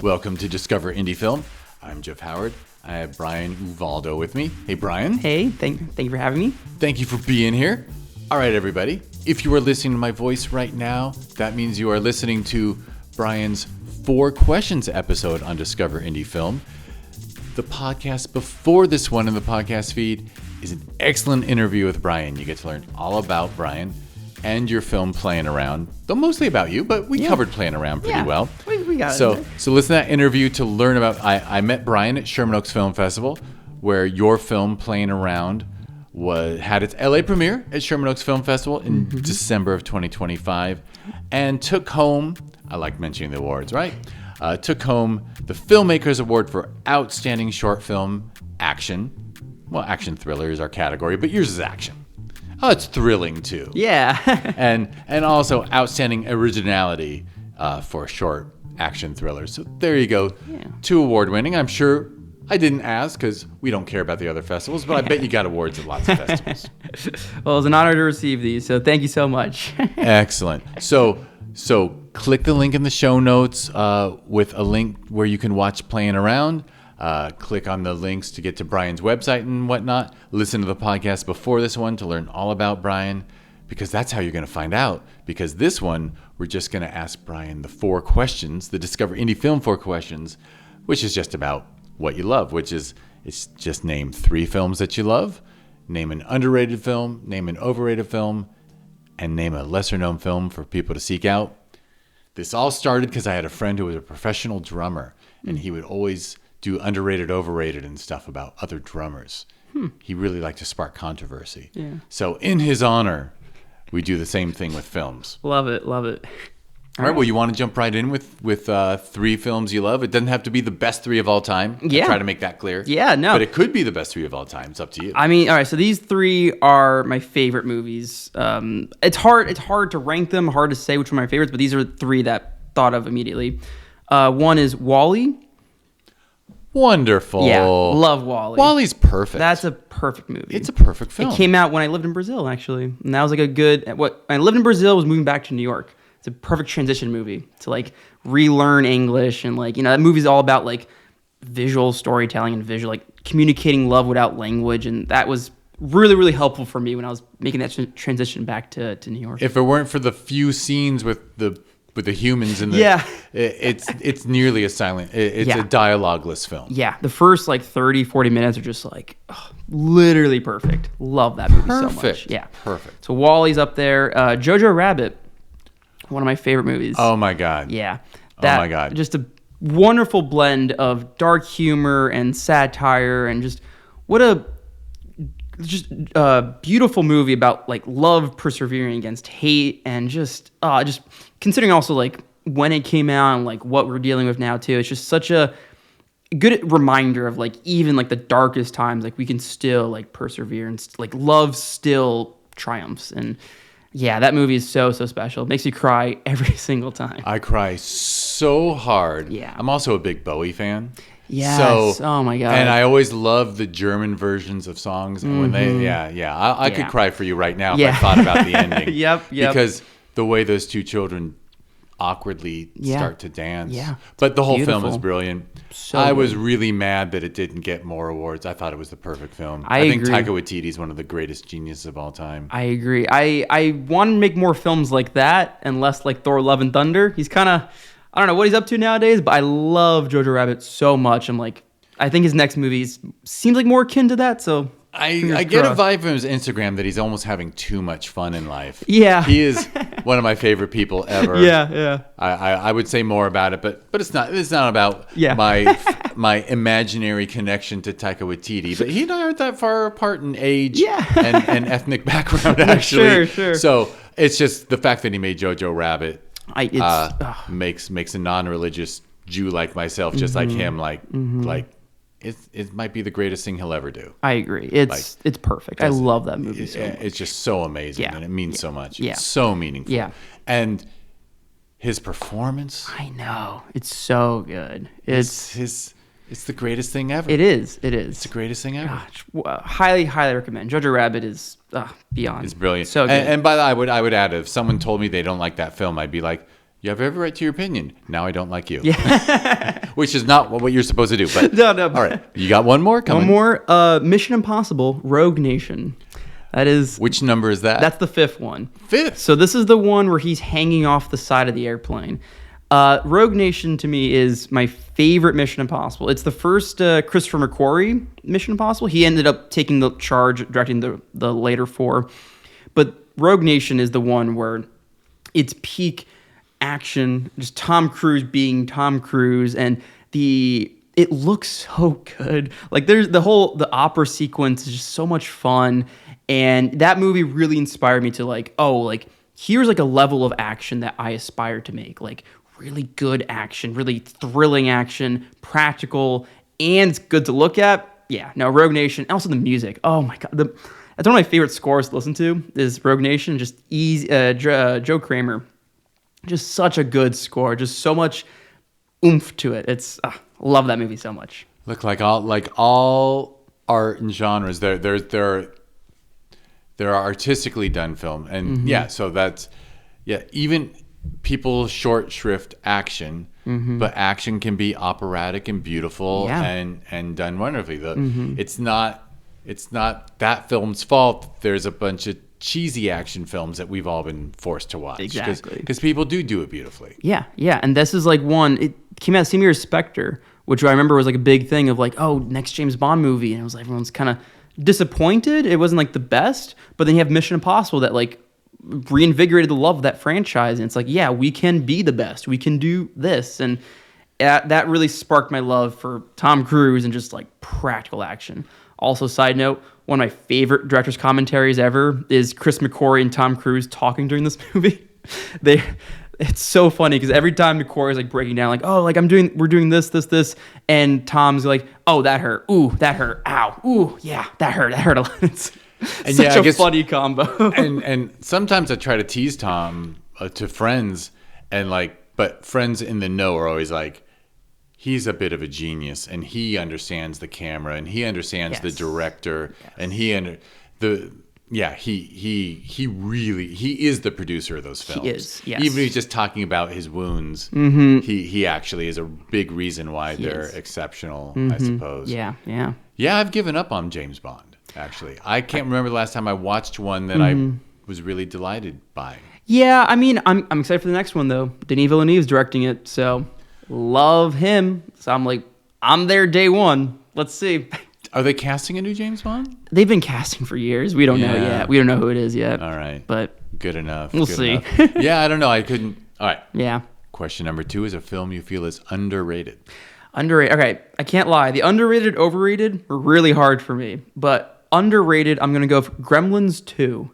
Welcome to Discover Indie Film. I'm Jeff Howard. I have Bryan Uvaldo with me. Hey, Bryan. Hey, thank you for having me. Thank you for being here. All right, everybody. If you are listening to my voice right now, that means you are listening to Bryan's 4 Questions episode on Discover Indie Film. The podcast before this one in the podcast feed is an excellent interview with Bryan. You get to learn all about Bryan and your film Playin Around, though mostly about you, but we covered Playin Around pretty well. We got so, it. So listen to that interview to learn about. I met Bryan at Sherman Film Festival, where your film Playin Around had its LA premiere at Sherman Film Festival in December of 2025, and took home. I like mentioning the awards, right? Took home the Filmmakers Award for Outstanding Short Film Action. Well, action thriller is our category, but yours is action. Oh, it's thrilling too. Yeah. and also Outstanding Originality for short action thrillers. So there you go. Yeah. 2 award winning. I'm sure I didn't ask because we don't care about the other festivals, but I bet you got awards at lots of festivals. Well, it's an honor to receive these, so thank you so much. Excellent. So click the link in the show notes with a link where you can watch Playin Around. Click on the links to get to Bryan's website and whatnot. Listen to the podcast before this one to learn all about Bryan, because that's how you're going to find out. Because this one, we're just going to ask Bryan the 4 questions, the Discover Indie Film 4 questions, which is just about what you love, which is it's just name 3 films that you love, name an underrated film, name an overrated film, and name a lesser-known film for people to seek out. This all started because I had a friend who was a professional drummer, and he would always do underrated, overrated, and stuff about other drummers. He really liked to spark controversy. Yeah. So in his honor, we do the same thing with films. Love it. All right. Well, you want to jump right in with 3 films you love? It doesn't have to be the best 3 of all time. Yeah. I try to make that clear. Yeah, no. But it could be the best 3 of all time. It's up to you. I mean, all right, so these 3 are my favorite movies. It's hard to rank them, hard to say which one are my favorites, but these are 3 that thought of immediately. One is WALL-E. Wonderful. Yeah, love WALL-E. WALL-E's perfect. That's a perfect movie. It's a perfect film. It came out when I lived in Brazil, actually. And that was like a good... When I lived in Brazil, was moving back to New York. It's a perfect transition movie to like relearn English. And like, that movie's all about like visual storytelling and visual, like communicating love without language. And that was really, really helpful for me when I was making that transition back to New York. If it weren't for the few scenes with the humans in the it's nearly a silent, it's a dialogueless film. Yeah, the first like 30-40 minutes are just like literally perfect. Love that movie so much. Yeah, perfect. So WALL-E's up there. Jojo Rabbit, one of my favorite movies. Oh my god. Yeah. Oh my god. Just a wonderful blend of dark humor and satire, and just what a beautiful movie about like love persevering against hate, and just considering also like when it came out and like what we're dealing with now too. It's just such a good reminder of like even like the darkest times, like we can still like persevere, and like love still triumphs. And yeah, that movie is so special. It makes you cry every single time. I cry so hard. Yeah. I'm also a big Bowie fan. Yes. Oh my god. And I always love the German versions of songs. And when they, I could cry for you right now if I thought about the ending. Yep. Because the way those 2 children awkwardly start to dance. Yeah. But the whole film is brilliant. I good. was really mad that it didn't get more awards. I thought it was the perfect film. I think agree. Taika Waititi is one of the greatest geniuses of all time. I agree. I want to make more films like that and less like Thor: Love and Thunder. He's kind of, I don't know what he's up to nowadays, but I love Jojo Rabbit so much. I think his next movie seems like more akin to that. So I get a vibe from his Instagram that he's almost having too much fun in life. Yeah. He is one of my favorite people ever. Yeah. I would say more about it, but it's not about my imaginary connection to Taika Waititi. But he and I aren't that far apart in age and ethnic background, actually. Sure. So it's just the fact that he made Jojo Rabbit makes a non-religious Jew like myself, just like him, like it might be the greatest thing he'll ever do. I agree. It's perfect. I love that movie so much. It's just so amazing, and it means so much. Yeah. It's so meaningful. Yeah. And his performance. I know. It's so good. It's the greatest thing ever. It is. It's the greatest thing ever. Gosh, highly recommend. Jojo Rabbit is beyond. It's brilliant. So good. And by the way, I would add, if someone told me they don't like that film, I'd be like, You have every right to your opinion. Now I don't like you. Yeah. Which is not what you're supposed to do. But No. All right. You got one more coming? One more. Mission Impossible, Rogue Nation. That is... Which number is that? That's the 5th one. 5th? So this is the one where he's hanging off the side of the airplane. Rogue Nation, to me, is my favorite Mission Impossible. It's the first Christopher McQuarrie Mission Impossible. He ended up taking the charge, directing the later 4. But Rogue Nation is the one where it's peak action, just Tom Cruise being Tom Cruise, and it looks so good. Like there's the opera sequence is just so much fun, and that movie really inspired me to like here's like a level of action that I aspire to make, like really good action, really thrilling action, practical, and it's good to look at. Yeah, no, Rogue Nation. Also the music. Oh my god, that's one of my favorite scores to listen to is Rogue Nation. Just easy, Joe Kramer. Just such a good score. Just so much oomph to it. It's love that movie so much. Look, like all art and genres, there are artistically done film, and so that's even people short shrift action, but action can be operatic and beautiful and done wonderfully. It's not that film's fault. There's a bunch of cheesy action films that we've all been forced to watch. Exactly. Because people do it beautifully. Yeah. And this is like one, it came out the same year as Spectre, which I remember was like a big thing of like, oh, next James Bond movie. And it was like, everyone's kind of disappointed. It wasn't like the best, but then you have Mission Impossible that like reinvigorated the love of that franchise. And it's like, yeah, we can be the best. We can do this. And that really sparked my love for Tom Cruise and just like practical action. Also, side note, one of my favorite director's commentaries ever is Chris McQuarrie and Tom Cruise talking during this movie. It's so funny because every time McQuarrie is like breaking down, like, oh, like we're doing this, and Tom's like, oh, that hurt, ooh, that hurt, ow, ooh, yeah, that hurt a lot. It's such a funny combo. and sometimes I try to tease Tom to friends, and but friends in the know are always like, he's a bit of a genius, and he understands the camera, and he understands the director, and he is the producer of those films. He is, yes. Even if he's just talking about his wounds, he actually is a big reason why they're exceptional, I suppose. Yeah. Yeah, I've given up on James Bond, actually. I can't remember the last time I watched one that I was really delighted by. Yeah, I mean, I'm excited for the next one, though. Denis Villeneuve's directing it, so... Love him. So I'm like, I'm there day one. Let's see. Are they casting a new James Bond? They've been casting for years. We don't know yet. We don't know who it is yet. All right. But good enough. We'll see. Yeah, I don't know. I couldn't. All right. Yeah. Question number 2 is a film you feel is underrated. Underrated. Okay. I can't lie. The underrated, overrated were really hard for me. But underrated, I'm going to go for Gremlins 2.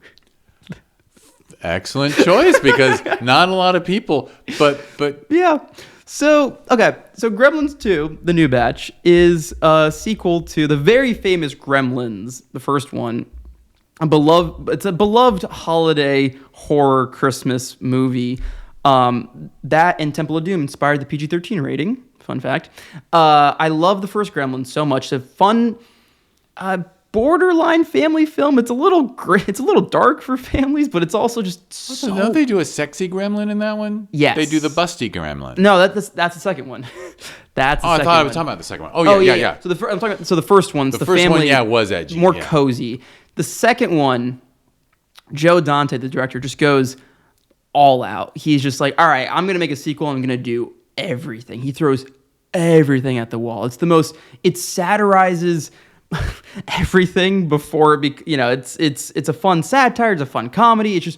Excellent choice because not a lot of people, but yeah. So Gremlins 2, the new batch, is a sequel to the very famous Gremlins, the first one. It's a beloved holiday horror Christmas movie. That and Temple of Doom inspired the PG-13 rating. Fun fact. I love the first Gremlins so much. It's a fun, borderline family film. It's a little dark for families, but it's also just so... Don't they do a sexy gremlin in that one? Yes. They do the busty gremlin. No, that's the second one. That's the second I thought I was talking about the second one. Oh, yeah. So the first one's the first family, one, was edgy. More cozy. The second one, Joe Dante, the director, just goes all out. He's just like, all right, I'm going to make a sequel. I'm going to do everything. He throws everything at the wall. It satirizes everything before it it's a fun satire, it's a fun comedy. It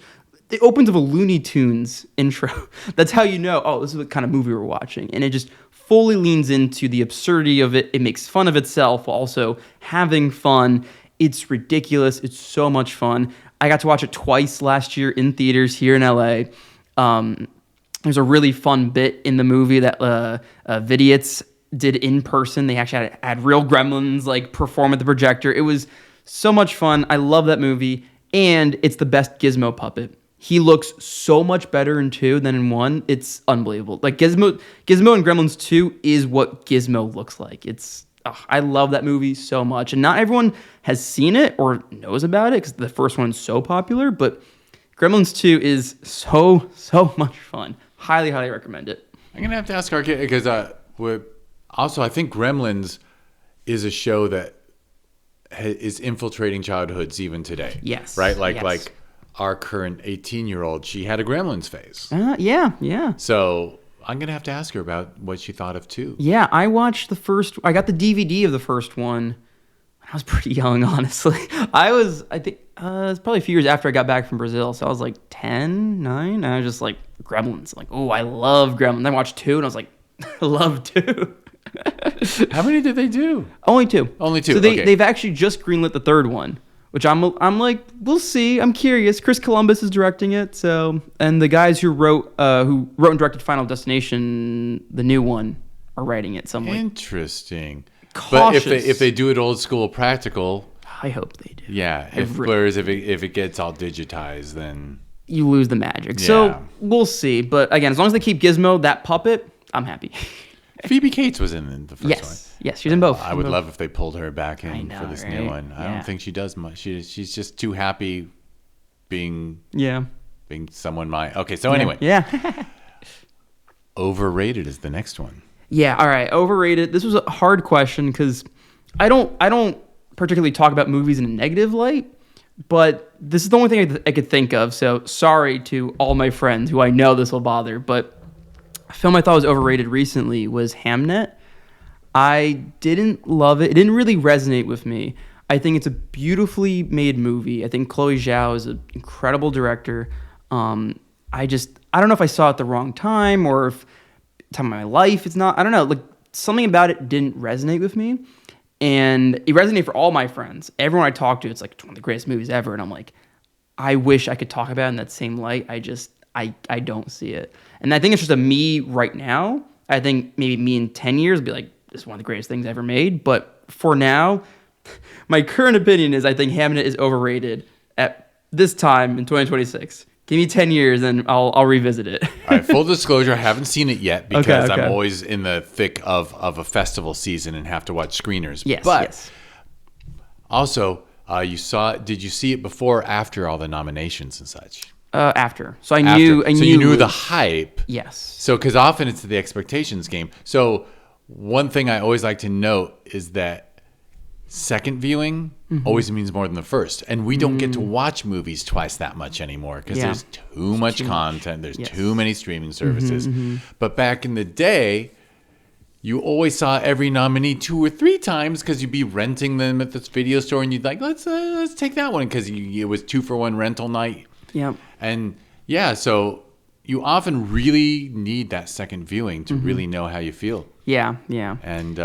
opens with a Looney Tunes intro. That's how you know, oh, this is what kind of movie we're watching. And it just fully leans into the absurdity of it. It makes fun of itself while also having fun. It's ridiculous. It's so much fun. I got to watch it twice last year in theaters here in LA. There's a really fun bit in the movie that Vidiots did in person. They actually had real gremlins like perform at the projector. It was so much fun. I love that movie, and it's the best Gizmo puppet. He looks so much better in 2 than in 1. It's unbelievable. Like Gizmo in Gremlins 2 is what Gizmo looks like. I love that movie so much, and not everyone has seen it or knows about it because the first one's so popular. But Gremlins 2 is so much fun. Highly, highly recommend it. I'm gonna have to ask our kid because also I think Gremlins is a show that is infiltrating childhoods even today. Yes. Right. Like yes. like our current 18-year-old, she had a Gremlins phase. Yeah. So I'm gonna have to ask her about what she thought of 2. Yeah, I watched the first. I got the DVD of the first one. I was pretty young, honestly. I think it's probably a few years after I got back from Brazil, so I was like 10, 9, and I was just like, Gremlins. Like, oh, I love Gremlins. I watched 2, and I was like, I love 2. How many did they do? Only 2. Only 2. So Okay. they've actually just greenlit the third one, which I'm like, we'll see. I'm curious. Chris Columbus is directing it, so and the guys who wrote and directed Final Destination, the new one, are writing it. So I'm like, Interesting. cautious. But if they do it old school practical, I hope they do. yeah. Whereas if it gets all digitized, then You lose the magic. Yeah. So we'll see. But again, as long as they keep Gizmo, that puppet, I'm happy. Phoebe Cates was in the first one. Yes, she's in both. I would love if they pulled her back in know, for this right? new one. I Yeah. don't think she does much. She's just too happy being Yeah. someone my. Okay, so anyway, Yeah. overrated is the next one. Yeah, all right. Overrated. This was a hard question because I don't particularly talk about movies in a negative light, but this is the only thing I could think of. So sorry to all my friends who I know this will bother, but a film I thought was overrated recently was Hamnet. I didn't love it. It didn't really resonate with me. I think it's a beautifully made movie. I think Chloe Zhao is an incredible director. I don't know if I saw it at the wrong time or if time of my life it's not. I don't know. Like something about it didn't resonate with me, and it resonated for all my friends. Everyone I talked to, it's like one of the greatest movies ever, and I'm like, I wish I could talk about it in that same light. I don't see it, and I think it's just a me right now. I think maybe me in 10 years will be like, this is one of the greatest things ever made. But for now, my current opinion is I think Hamnet is overrated at this time in 2026. Give me 10 years and I'll revisit it. All right, full disclosure, I haven't seen it yet because Okay. I'm always in the thick of a festival season and have to watch screeners. Yes, but yes. also, did you see it before or after all the nominations and such? After. So I knew. So you knew the hype. Yes. So, because often it's the expectations game. So, one thing I always like to note is that second viewing always means more than the first. And we don't get to watch movies twice that much anymore because Yeah. there's too much content. There's Yes. too many streaming services. But back in the day, you always saw every nominee 2 or 3 times because you'd be renting them at this video store and you'd like, let's take that one because it was 2-for-1 rental night. Yep. And yeah, so you often really need that second viewing to really know how you feel. Yeah. And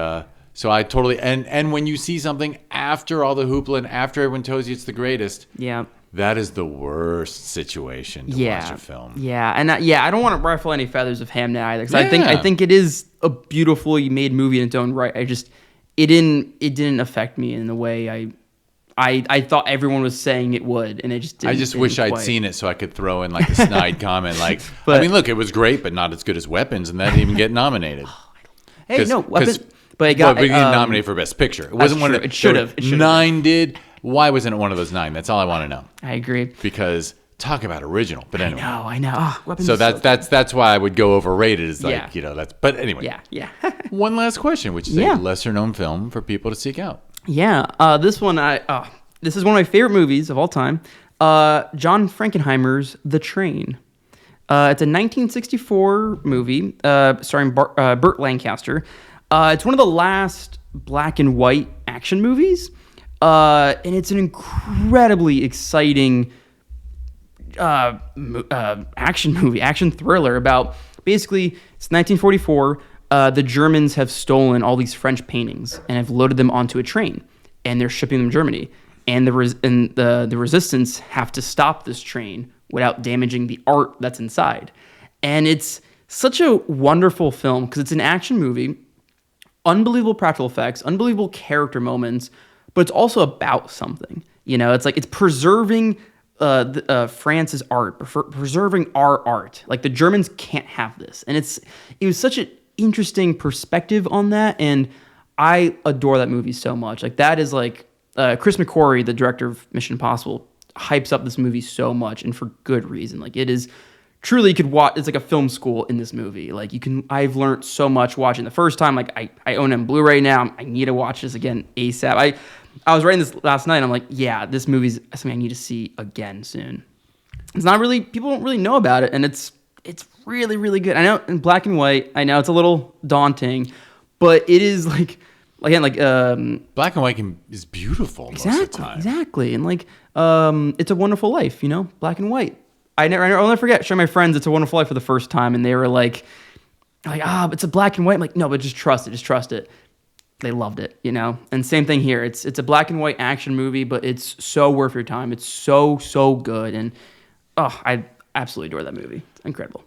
so I totally and when you see something after all the hoopla and after everyone tells you it's the greatest, Yeah. that is the worst situation to watch a film. Yeah, and I don't want to ruffle any feathers of Hamnet either because I Yeah. think it is a beautifully made movie in its own right. It didn't affect me in the way I thought everyone was saying it would, and it just didn't. I just wish I'd seen it so I could throw in like a snide comment like, But- I mean, look, it was great, but not as good as Weapons, and that didn't even get nominated. Hey, no, Weapons, but it Well, got we didn't nominate for Best Picture. It wasn't one true. of It should have. 9 did. Why wasn't it one of those 9? That's all I want to know. I agree. Because talk about original. But anyway. I know. Oh, Weapons So is that's why I would go overrated. Is like Yeah. that's. But anyway. Yeah. One last question, which is Yeah. a lesser known film for people to seek out. Yeah, this one this is one of my favorite movies of all time. John Frankenheimer's The Train. It's a 1964 movie starring Burt Lancaster. It's one of the last black and white action movies, and it's an incredibly exciting action thriller about basically it's 1944. The Germans have stolen all these French paintings and have loaded them onto a train, and they're shipping them to Germany. And the resistance have to stop this train without damaging the art that's inside. And it's such a wonderful film because it's an action movie, unbelievable practical effects, unbelievable character moments, but it's also about something. You know, it's like it's preserving France's art, preserving our art. Like the Germans can't have this, and it was such an interesting perspective on that, and I adore that movie so much. Like that is like Chris McQuarrie, the director of Mission Impossible, hypes up this movie so much, and for good reason. Like it is truly you could watch. It's like a film school in this movie. Like I've learned so much watching the first time. Like I own it on Blu-ray now. I need to watch this again ASAP. I was writing this last night. And I'm like, yeah, this movie's something I need to see again soon. It's not really, people don't really know about it, and it's really, really good. I know in black and white, I know it's a little daunting, but it is like, again, like black and white is beautiful most of the time. Exactly, and like It's a Wonderful Life, you know, black and white. I'll never forget showing my friends It's a Wonderful Life for the first time, and they were like, it's a black and white. I'm like, no, but just trust it. They loved it, you know? And same thing here. It's a black and white action movie, but it's so worth your time. It's so, so good. And, I absolutely adore that movie. It's incredible.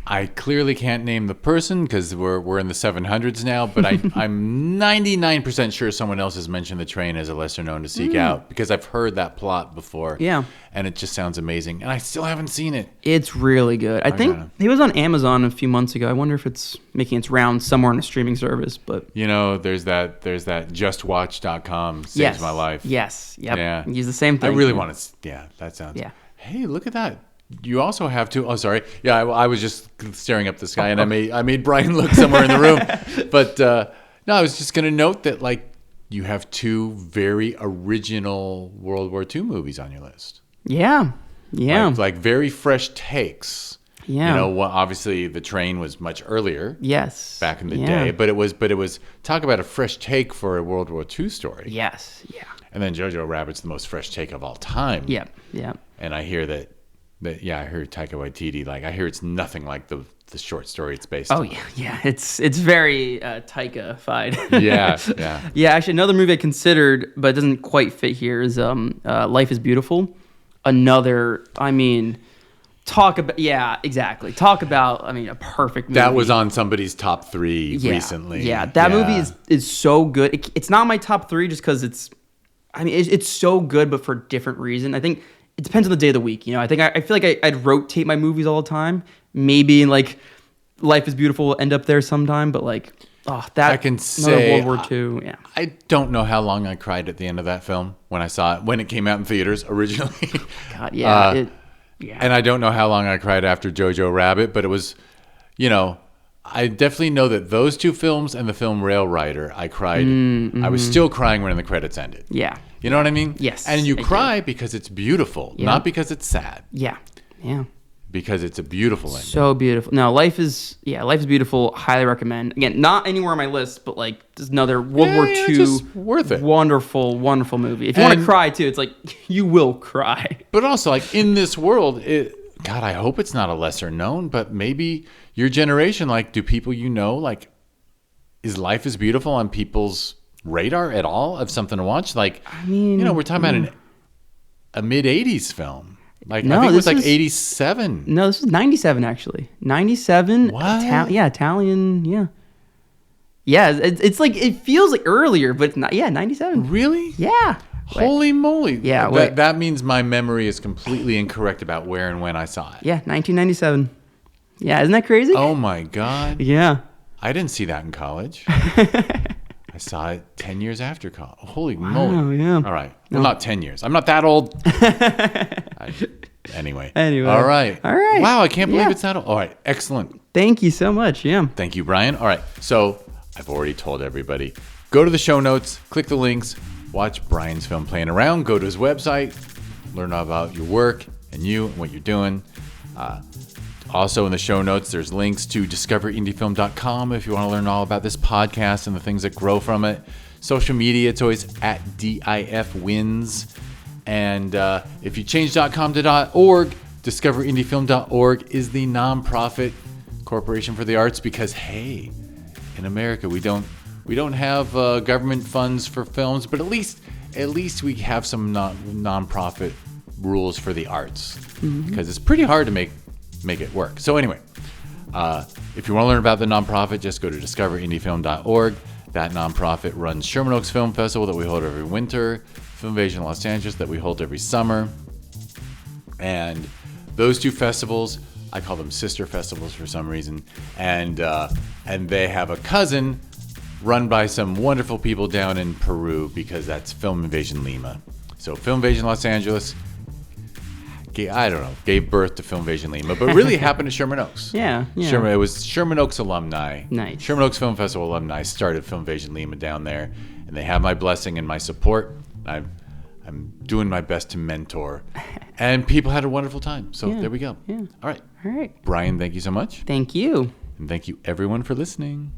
I clearly can't name the person because we're in the 700s now, but I'm 99% sure someone else has mentioned The Train as a lesser known to seek out because I've heard that plot before. Yeah. And it just sounds amazing. And I still haven't seen it. It's really good. I think he was on Amazon a few months ago. I wonder if it's making its rounds somewhere on a streaming service. But you know, there's that justwatch.com saves my life. Yes. Yep. Yeah. Use the same thing. I really want to. Yeah, that sounds. Yeah. Hey, look at that. You also have to. Oh, sorry. Yeah, I was just staring up the sky, and I made Bryan look somewhere in the room. But no, I was just going to note that like you have two very original World War II movies on your list. Yeah. Like very fresh takes. Yeah. You know, obviously The Train was much earlier. Yes. Back in the day, but it was talk about a fresh take for a World War II story. Yes. Yeah. And then Jojo Rabbit's the most fresh take of all time. Yeah. Yeah. And I hear that I heard Taika Waititi, like I hear it's nothing like the short story it's based on. Oh yeah. It's very Taika-fied. Yeah. Yeah, actually another movie I considered but it doesn't quite fit here is Life is Beautiful. Talk about a perfect movie. That was on somebody's top 3 recently. Yeah, that movie is so good. It's not my top 3 just because it's so good, but for a different reason. I think it depends on the day of the week. You know, I think I feel like I'd rotate my movies all the time. Maybe like Life is Beautiful will end up there sometime, but like that I can say World War II. Yeah, I don't know how long I cried at the end of that film when I saw it when it came out in theaters originally. God, yeah. Yeah. And I don't know how long I cried after Jojo Rabbit, but it was, you know, I definitely know that those two films and the film Rail Rider, I cried. I was still crying when the credits ended. Yeah. You know what I mean? Yes. And you cry because it's beautiful, not because it's sad. Yeah. Yeah. Because it's a beautiful ending. So beautiful. No, Life is Beautiful. Highly recommend. Again, not anywhere on my list, but like just another World War II. Just worth it. Wonderful, wonderful movie. If you want to cry too, it's like you will cry. But also, like in this world, God, I hope it's not a lesser known, but maybe your generation, like, do people you know, like, is Life is Beautiful on people's radar at all of something to watch? Like, you know, we're talking about a mid-'80s film. Like, I think it was like 87. No, this was 97, actually. 97. What? Italian, yeah. Yeah, it's like, it feels like earlier, but it's not. Yeah, 97. Really? Yeah. Holy moly. Yeah. That means my memory is completely incorrect about where and when I saw it. Yeah, 1997. Yeah, isn't that crazy? Oh, my God. Yeah. I didn't see that in college. I saw it 10 years after college. Holy moly. Oh, yeah. All right. Well, not 10 years. I'm not that old. Anyway. All right. Wow, I can't believe it's that old. All right. Excellent. Thank you so much. Yeah. Thank you, Bryan. All right. So I've already told everybody. Go to the show notes, click the links, watch Bryan's film Playin Around, go to his website, learn about your work and you and what you're doing. Also in the show notes, there's links to discoverindiefilm.com if you want to learn all about this podcast and the things that grow from it. Social media, it's always at DIFwins. And if you change .com to .org, discoverindiefilm.org is the nonprofit corporation for the arts because, hey, in America, we don't have government funds for films, but at least we have some nonprofit rules for the arts because it's pretty hard to make it work. So anyway, if you want to learn about the nonprofit, just go to discoverindiefilm.org. That nonprofit runs Sherman Oaks Film Festival that we hold every winter, Film Invasion Los Angeles that we hold every summer. And those two festivals, I call them sister festivals for some reason, and they have a cousin run by some wonderful people down in Peru because that's Film Invasion Lima. So Film Invasion Los Angeles, gave birth to Filmvasion Lima, but really happened to Sherman Oaks. Yeah. It was Sherman Oaks alumni. Nice. Sherman Oaks Film Festival alumni started Filmvasion Lima down there, and they have my blessing and my support. I'm doing my best to mentor, and people had a wonderful time. So there we go. Yeah. All right. All right. Brian, thank you so much. Thank you. And thank you everyone for listening.